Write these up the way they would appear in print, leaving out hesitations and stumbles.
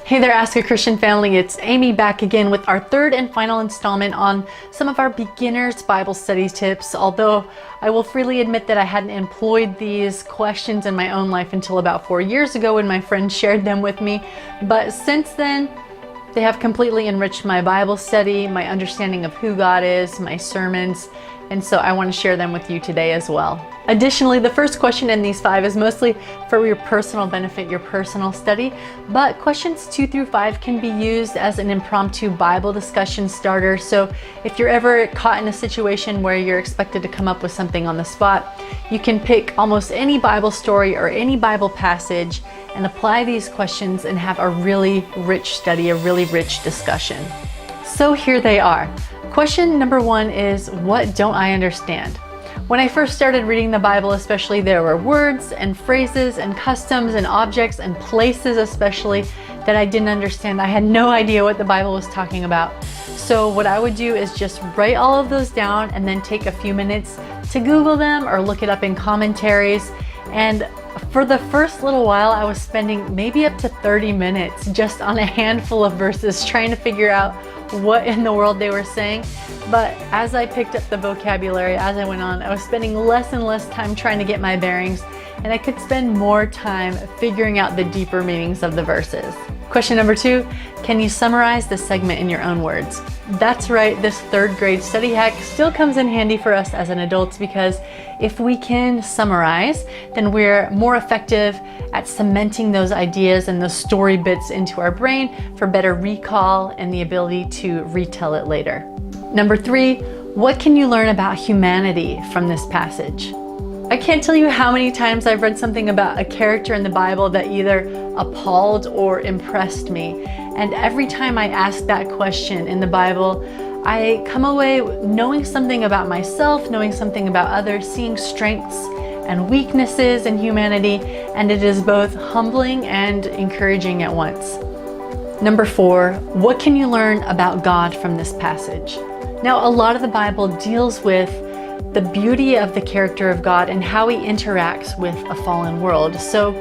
Hey there, Ask a Christian family. It's Amy back again with our third and final installment on some of our beginners Bible study tips. Although I will freely admit that I hadn't employed these questions in my own life until about 4 years ago when my friend shared them with me. But since then, they have completely enriched my Bible study, my understanding of who God is, my sermons, and so I want to share them with you today as well. Additionally, the first question in these 5 is mostly for your personal benefit, your personal study, but questions 2 through 5 can be used as an impromptu Bible discussion starter. So if you're ever caught in a situation where you're expected to come up with something on the spot, you can pick almost any Bible story or any Bible passage and apply these questions and have a really rich study, a really rich discussion. So here they are. Question number 1 is, what don't I understand? When I first started reading the Bible especially, there were words and phrases and customs and objects and places especially that I didn't understand. I had no idea what the Bible was talking about. So what I would do is just write all of those down and then take a few minutes to Google them or look it up in commentaries. And for the first little while, I was spending maybe up to 30 minutes just on a handful of verses trying to figure out what in the world they were saying. But as I picked up the vocabulary, as I went on, I was spending less and less time trying to get my bearings, and I could spend more time figuring out the deeper meanings of the verses. Question number 2, can you summarize the segment in your own words? That's right, this 3rd grade study hack still comes in handy for us as an adult, because if we can summarize, then we're more effective at cementing those ideas and those story bits into our brain for better recall and the ability to retell it later. Number 3, what can you learn about humanity from this passage? I can't tell you how many times I've read something about a character in the Bible that either appalled or impressed me. And every time I ask that question in the Bible, I come away knowing something about myself, knowing something about others, seeing strengths and weaknesses in humanity, and it is both humbling and encouraging at once. Number 4, what can you learn about God from this passage? Now, a lot of the Bible deals with the beauty of the character of God and how he interacts with a fallen world. So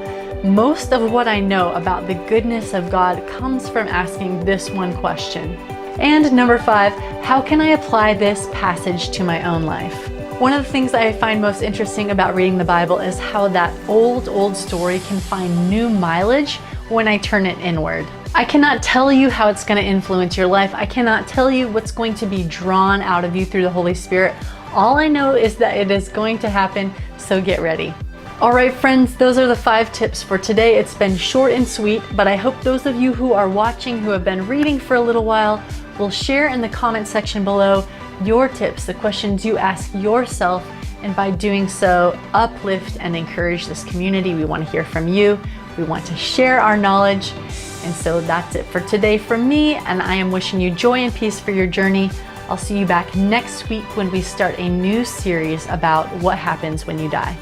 most of what I know about the goodness of God comes from asking this one question. And number 5, how can I apply this passage to my own life? One of the things I find most interesting about reading the Bible is how that old story can find new mileage when I turn it inward. I cannot tell you how it's going to influence your life. I cannot tell you what's going to be drawn out of you through the Holy Spirit. All I know is that it is going to happen, so get ready. All right, friends, those are the 5 tips for today. It's been short and sweet, but I hope those of you who are watching, who have been reading for a little while, will share in the comment section below your tips, the questions you ask yourself, and by doing so, uplift and encourage this community. We want to hear from you. We want to share our knowledge. And so that's it for today from me, and I am wishing you joy and peace for your journey. I'll see you back next week when we start a new series about what happens when you die.